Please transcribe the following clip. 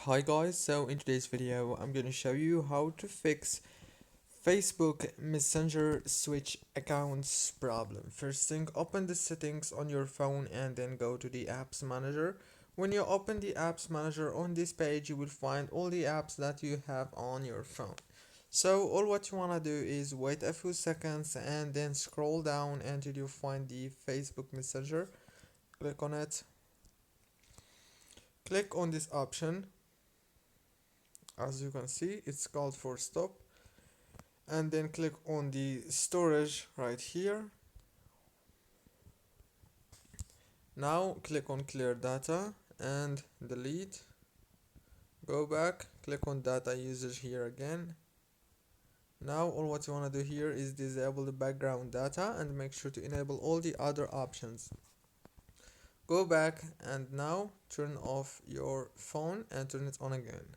Hi guys, so in today's video I'm going to show you how to fix Facebook Messenger switch accounts problem. First thing, open the settings on your phone and then go to the apps manager. When you open the apps manager on this page, you will find all the apps that you have on your phone. So all what you want to do is wait a few seconds and then scroll down until you find the Facebook Messenger. Click on it. Click on this option. As you can see, it's called for stop, and then click on the storage right here. Now click on clear data and delete. Go back, click on data usage here again. Now all what you want to do here is disable the background data and make sure to enable all the other options. Go back and now turn off your phone and turn it on again.